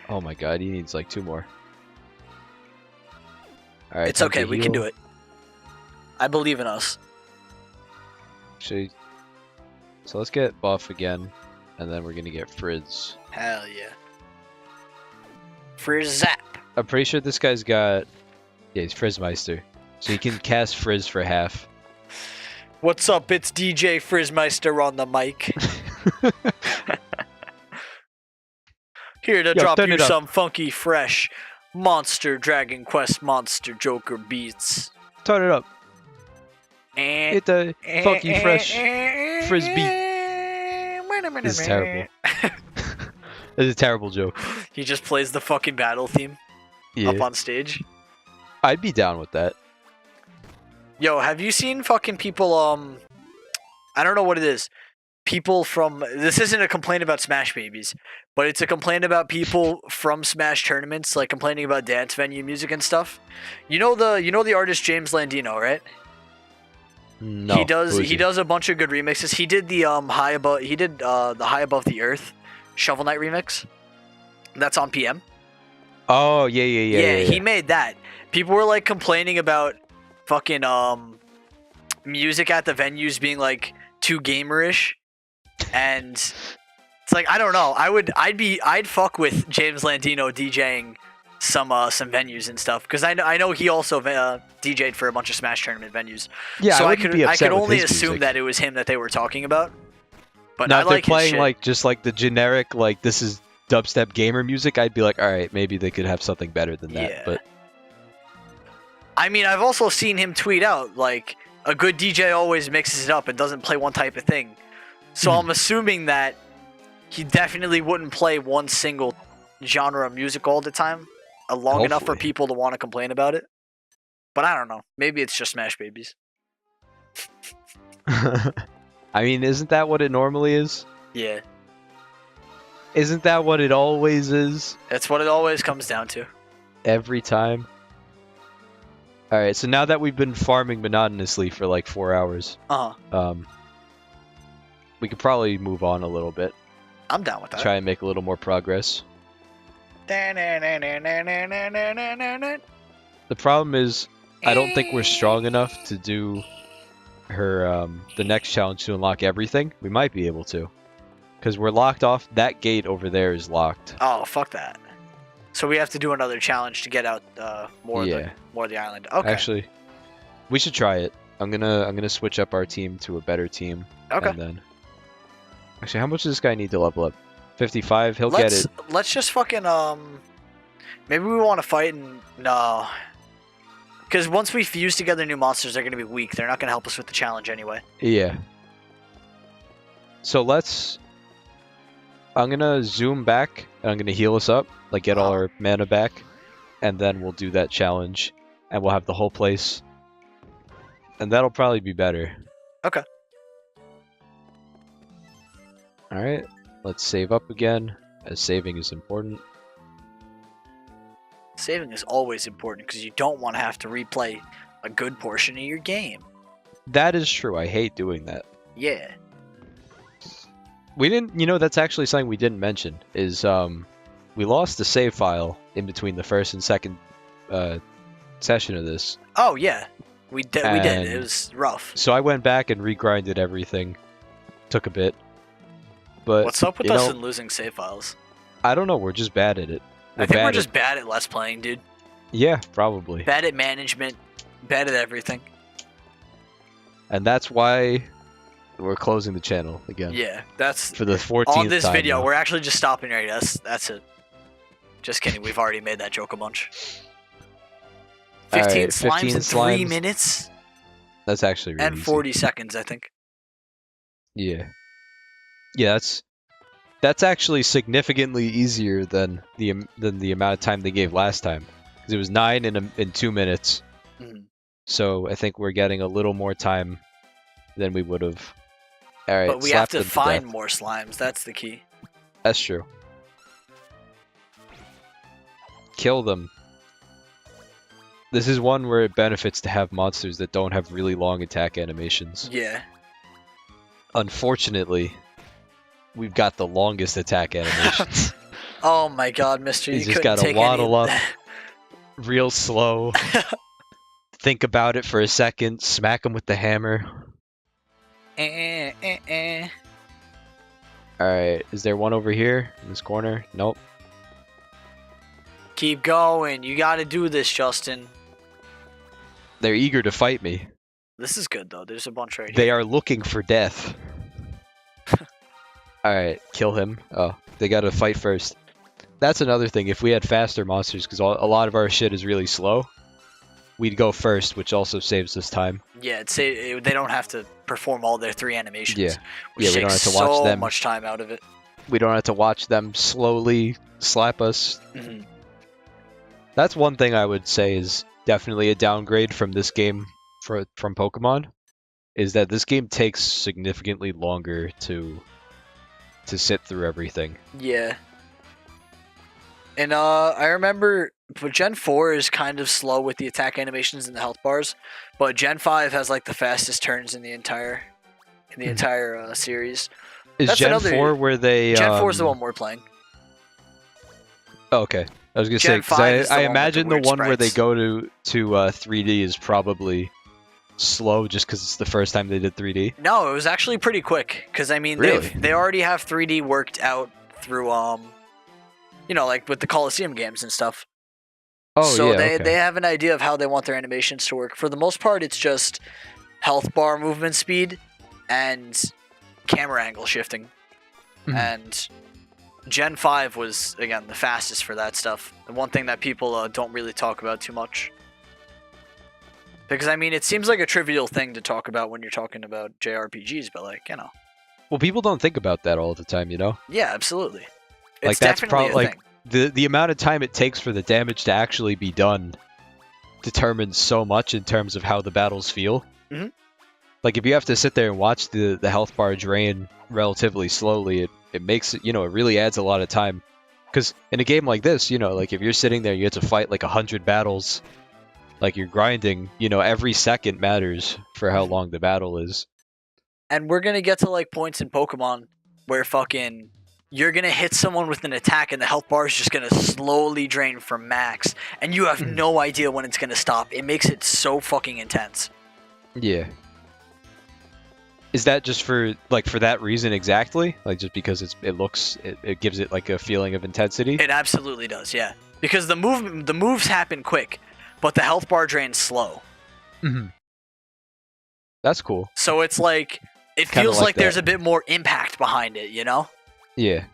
Oh my god, he needs like 2 more. Alright, It's okay, we can do it. I believe in us. Actually, so let's get buff again, and then we're gonna get Friz. Hell yeah. Friz Zap. I'm pretty sure this guy's got... Yeah, he's Friz Meister. So he can cast Friz for half. What's up? It's DJ Friz Meister on the mic. Here to drop you some funky, fresh Monster Dragon Quest Monster Joker beats. Turn it up. Hit the funky, fresh Friz beat. This is terrible. This is a terrible joke. He just plays the fucking battle theme up on stage. I'd be down with that. Yo, have you seen fucking people, I don't know what it is. People from, this isn't a complaint about Smash Babies, but it's a complaint about people from Smash tournaments, like complaining about dance venue music and stuff. You know the artist James Landino, right? No. He does a bunch of good remixes. He did the the High Above the Earth Shovel Knight remix. That's on PM. Oh, yeah. He made that. People were like complaining about fucking music at the venues being like too gamerish, and it's like, I don't know. I'd fuck with James Landino DJing some venues and stuff, because I know he also DJ'd for a bunch of Smash tournament venues. Yeah, so I could only assume that it was him that they were talking about. But now I if they're like playing like just like the generic like this is dubstep gamer music, I'd be like, all right, maybe they could have something better than that. Yeah. But I mean, I've also seen him tweet out like, a good DJ always mixes it up and doesn't play one type of thing. So I'm assuming that he definitely wouldn't play one single genre of music all the time, long enough for people to want to complain about it. But I don't know. Maybe it's just Smash Babies. I mean, isn't that what it normally is? Yeah. Isn't that what it always is? That's what it always comes down to. Every time. Alright, so now that we've been farming monotonously for like 4 hours, we could probably move on a little bit. I'm down with that. Try and make a little more progress. The problem is, I don't think we're strong enough to do her the next challenge to unlock everything. We might be able to, because we're locked off. That gate over there is locked. Oh, fuck that. So we have to do another challenge to get out more of the island. Okay. Actually, we should try it. I'm gonna switch up our team to a better team. Okay. And then, actually, how much does this guy need to level up? 55. He'll get it. Let's just fucking maybe we want to fight and no, because once we fuse together new monsters, they're gonna be weak. They're not gonna help us with the challenge anyway. Yeah. So I'm gonna zoom back and I'm gonna heal us up, like get all our mana back, and then we'll do that challenge, and we'll have the whole place, and that'll probably be better. Okay. All right, let's save up again, as saving is important. Saving is always important because you don't want to have to replay a good portion of your game. That is true. I hate doing that. Yeah. We didn't, that's actually something we didn't mention, is we lost the save file in between the first and second session of this. Oh, yeah. We did. It was rough. So I went back and regrinded everything. Took a bit. But what's up with us and losing save files? I don't know. We're just bad at it. I think we're just bad at Let's Playing, dude. Yeah, probably. Bad at management. Bad at everything. And that's why we're closing the channel again. Yeah, that's for the 14th time. On this video, now. We're actually just stopping right. That's it. Just kidding. We've already made that joke a bunch. 15 slimes in 3 minutes. That's actually really and 40 seconds, I think. Yeah. Yeah, that's actually significantly easier than the amount of time they gave last time, because it was 9 in 2 minutes. So I think we're getting a little more time than we would have. All right, but we have to find more slimes. That's the key. That's true. Kill them. This is one where it benefits to have monsters that don't have really long attack animations. Yeah. Unfortunately, we've got the longest attack animations. Oh my god, Mister, you He's just couldn't gotta take waddle any... up real slow. Think about it for a second. Smack him with the hammer. Alright, is there one over here in this corner? Nope. Keep going. You gotta do this, Justin. They're eager to fight me. This is good, though. There's a bunch right here. They are looking for death. Alright, kill him. Oh, they gotta fight first. That's another thing. If we had faster monsters, because a lot of our shit is really slow, we'd go first, which also saves us time. Yeah, they don't have to perform all their 3 animations. Yeah, which we don't takes have to watch so them. much time out of it. We don't have to watch them slowly slap us. Mhm. That's one thing I would say is definitely a downgrade from this game from Pokemon, is that this game takes significantly longer to sit through everything. Yeah. And I remember, but Gen 4 is kind of slow with the attack animations and the health bars, but Gen 5 has like the fastest turns in the entire series. Is That's Gen another- 4 where they... Gen 4 is the one we're playing. Oh, okay. I was gonna Gen say, 5 is because the I one with the imagine the weird one where they sprites. go to 3D is probably slow just because it's the first time they did 3D. No, it was actually pretty quick because I mean Really? they already have 3D worked out through like with the Coliseum games and stuff. Oh, So yeah, they okay. they have an idea of how they want their animations to work. For the most part, it's just health bar movement speed and camera angle shifting. Mhm. And Gen 5 was again the fastest for that stuff. The one thing that people don't really talk about too much. Because I mean, it seems like a trivial thing to talk about when you're talking about JRPGs, but like, you know. Well, people don't think about that all the time, you know? Yeah, absolutely. It's Like, that's definitely a like thing. the amount of time it takes for the damage to actually be done determines so much in terms of how the battles feel. Mhm. Like, if you have to sit there and watch the health bar drain relatively slowly, it makes it, it really adds a lot of time. Because in a game like this, like if you're sitting there, you have to fight like 100 battles, like you're grinding, every second matters for how long the battle is. And we're gonna get to like points in Pokemon where fucking you're gonna hit someone with an attack and the health bar is just gonna slowly drain from max, and you have no idea when it's gonna stop. It makes it so fucking intense. Yeah. Is that just for that reason exactly? Like just because it gives it like a feeling of intensity? It absolutely does, yeah. Because the moves happen quick, but the health bar drains slow. Mm-hmm. That's cool. So it's like it Kinda feels like like there's that. a bit more impact behind it, you know? Yeah.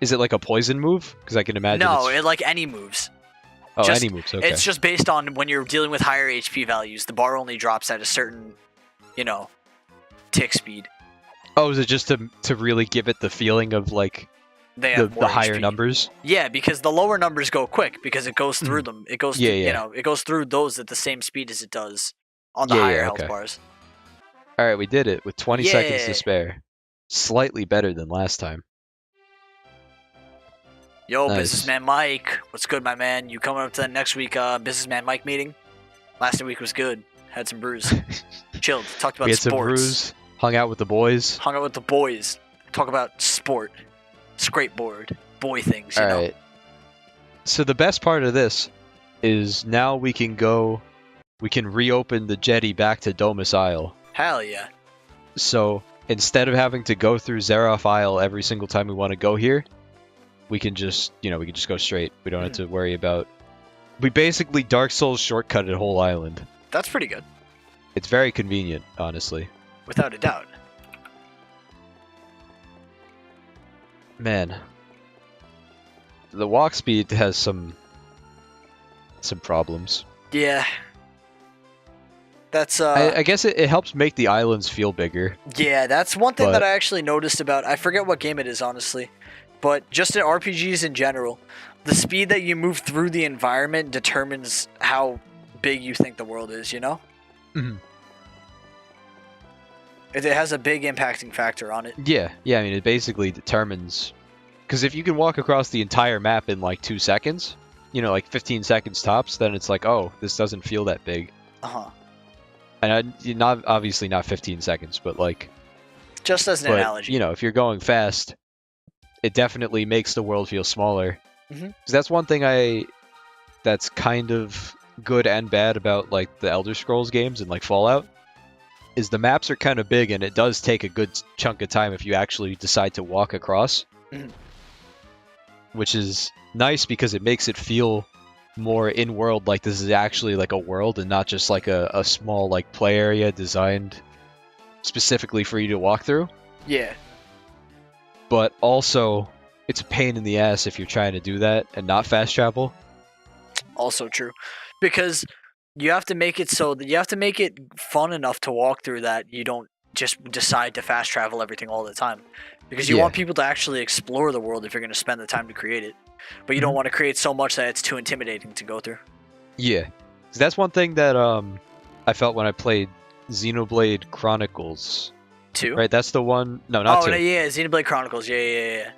Is it like a poison move? Because I can imagine. No, it's... it like any moves. Oh, just- any moves. Okay. It's just based on when you're dealing with higher HP values, the bar only drops at a certain, tick speed. Oh, is it just to really give it the feeling of like They have more the higher HP. numbers? Yeah, because the lower numbers go quick because it goes through them. It goes, Yeah, through, yeah. it goes through those at the same speed as it does on the Yeah, higher yeah, health okay. bars. All right, we did it with 20 seconds Yeah. to spare. Slightly better than last time. Yo, Nice. Businessman Mike, what's good, my man? You coming up to the next week Businessman Mike meeting? Last week was good. Had some brews. Chilled. Talked about We had some sports. brews, hung out with the boys. Hung out with the boys. Talk about sport. Skateboard. Boy things, you All know? right. So the best part of this is now we can reopen the jetty back to Domus Isle. Hell yeah. So instead of having to go through Xeroth Isle every single time we want to go here, we can just go straight. We don't have to worry about... We basically Dark Souls shortcutted a whole island. That's pretty good. It's very convenient, honestly. Without a doubt. Man. The walk speed has some problems. Yeah. That's I guess it helps make the islands feel bigger. yeah, that's one thing But- that I actually noticed about. I forget what game it is, honestly, but just in RPGs in general, the speed that you move through the environment determines how big you think the world is. You know, Mhm. it has a big impacting factor on it. Yeah, I mean, it basically determines... Because if you can walk across the entire map in like 2 seconds, like 15 seconds tops, then it's like, oh, this doesn't feel that big. Uh huh. And obviously not 15 seconds, but like... Just as an But, analogy. if you're going fast, it definitely makes the world feel smaller. Mhm. 'Cause that's one thing that's kind of good and bad about like the Elder Scrolls games and like Fallout is the maps are kind of big and it does take a good chunk of time if you actually decide to walk across. Mhm. Which is nice because it makes it feel more in-world, like this is actually like a world and not just like a small like play area designed specifically for you to walk through. Yeah. But also, it's a pain in the ass if you're trying to do that and not fast travel. Also true, because you have to make it so that you have to make it fun enough to walk through that you don't just decide to fast travel everything all the time, because you Yeah. want people to actually explore the world if you're going to spend the time to create it, but you don't Mhm. want to create so much that it's too intimidating to go through. Yeah. 'Cause that's one thing that I felt when I played Xenoblade Chronicles. Two? Right, that's the one. No, not Oh, two. no, yeah, Xenoblade Chronicles. Yeah.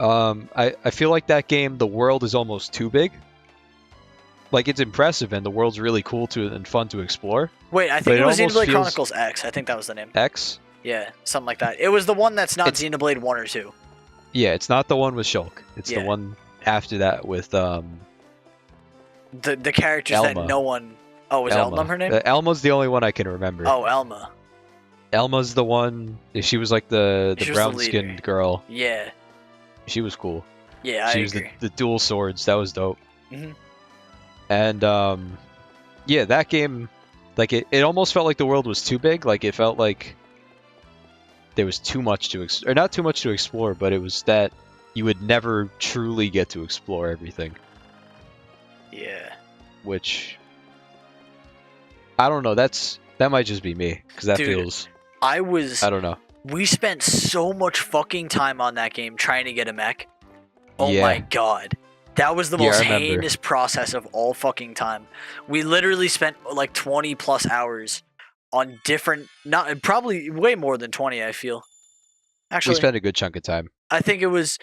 I feel like that game, the world is almost too big. Like it's impressive and the world's really cool and fun to explore. Wait, I But think it it was almost Xenoblade feels- Chronicles X. I think that was the name. X. Yeah, something like that. It was the one that's not It's- Xenoblade 1 or 2. Yeah, it's not the one with Shulk. It's Yeah. the one after that with The characters Elma. that no one. Oh, was Elma her name? Elma's the only one I can remember. Oh, Elma. Elma's the one. She was like the She was the brown-skinned leader. girl. Yeah. She was cool. Yeah, I She was agree. the dual swords. That was dope. Mhm. And yeah, that game, like it almost felt like the world was too big. Like it felt like there was too much or not too much to explore, but it was that you would never truly get to explore everything. Yeah. Which I don't know. That might just be me because that Dude, feels. I don't know. We spent so much fucking time on that game trying to get a mech. Oh Yeah. my god. That was the Yeah, I most remember. heinous process of all fucking time. We literally spent like 20 plus hours on different, not probably way more than 20, I feel. We Actually, spent a good chunk of time. I think it was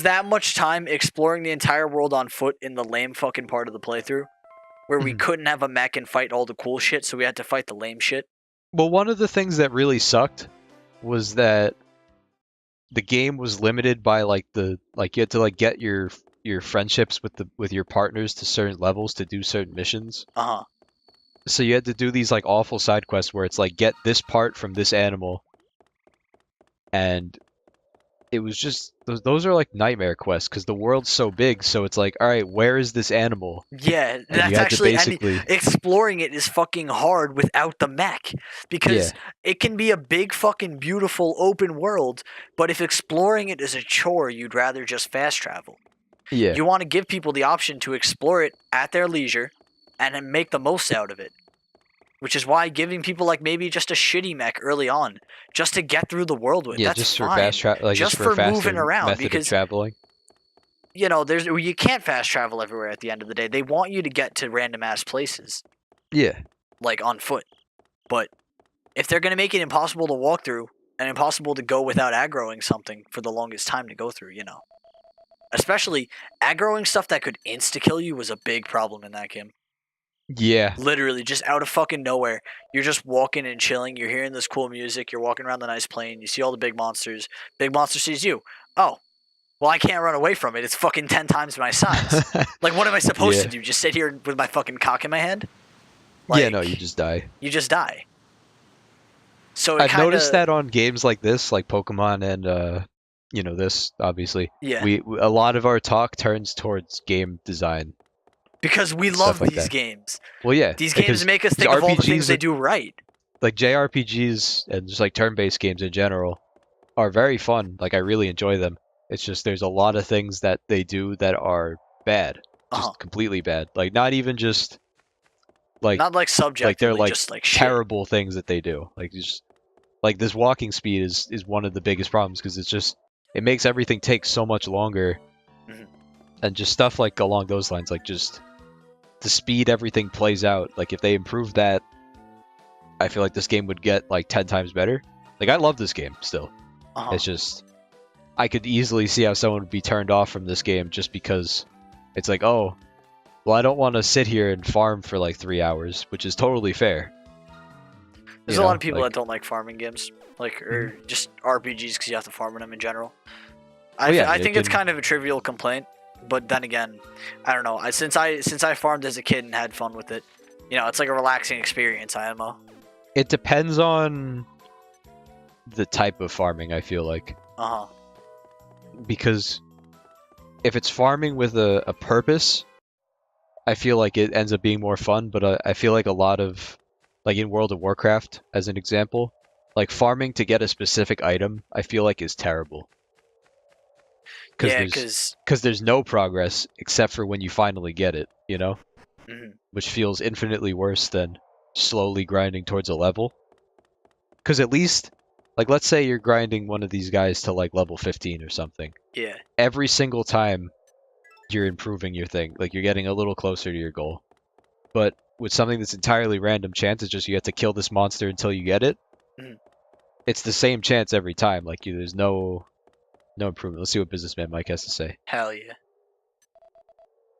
that much time exploring the entire world on foot in the lame fucking part of the playthrough, where we Mhm. couldn't have a mech and fight all the cool shit, so we had to fight the lame shit. Well, one of the things that really sucked was that the game was limited by you had to like get your friendships with your partners to certain levels to do certain missions. Uh-huh. So you had to do these like awful side quests where it's like get this part from this animal, and it was just those are like nightmare quests because the world's so big. So it's like, all right, where is this animal? Yeah, And that's you had actually to basically exploring it is fucking hard without the mech, because Yeah. it can be a big fucking beautiful open world, but if exploring it is a chore, you'd rather just fast travel. yeah You want to give people the option to explore it at their leisure and then make the most out of it. Which is why giving people like maybe just a shitty mech early on, just to get through the world with, yeah that's just for fine. fast travel, like Just just for for a moving faster around, method because of traveling. You know, you can't fast travel everywhere at the end of the day. They want you to get to random ass places, Yeah. like on foot. But if they're gonna make it impossible to walk through and impossible to go without aggroing something for the longest time to go through, you know. Especially aggroing stuff that could insta-kill you was a big problem in that game. Yeah. Literally, just out of fucking nowhere. You're just walking and chilling. You're hearing this cool music. You're walking around the nice plane. You see all the big monsters. Big monster sees you. Oh, well, I can't run away from it. It's fucking 10 times my size. Like, what am I supposed Yeah. to do? Just sit here with my fucking cock in my hand? Yeah, no, you just die. You just die. So I've noticed that on games like this, like Pokemon and this obviously. Yeah. A lot of our talk turns towards game design. Because we stuff love like these that. games. Well, yeah. These because games make us think of all the RPGs things they are- do right. Like JRPGs and just like turn-based games in general are very fun. Like I really enjoy them. It's just there's a lot of things that they do that are bad, just Uh-huh. completely bad. Like not even just like Not like subjectively, like they're like just like shit. terrible things that they do. Like just like this walking speed is one of the biggest problems because it makes everything take so much longer, Mhm. and just stuff like along those lines, like just the speed everything plays out. Like if they improve that, I feel like this game would get like 10 times better. Like I love this game still. Uh-huh. It's just I could easily see how someone would be turned off from this game just because it's like, oh, well, I don't want to sit here and farm for like 3 hours, which is totally fair. There's You a lot know, of people like- that don't like farming games, like or just RPGs because you have to farm in them in general. I think it's kind of a trivial complaint, but then again, I don't know. Since I farmed as a kid and had fun with it, it's like a relaxing experience. IMO. It depends on the type of farming, I feel like. Uh huh. Because if it's farming with a purpose, I feel like it ends up being more fun, but I feel like a lot of, like in World of Warcraft, as an example, like farming to get a specific item, I feel like is terrible. Because there's no progress except for when you finally get it, which feels infinitely worse than slowly grinding towards a level. Because at least, like, let's say you're grinding one of these guys to like level 15 or something. Yeah. Every single time you're improving your thing, like you're getting a little closer to your goal. But with something that's entirely random chance, it's just you have to kill this monster until you get it. It's the same chance every time. Like there's no improvement. Let's see what Businessman Mike has to say. Hell yeah.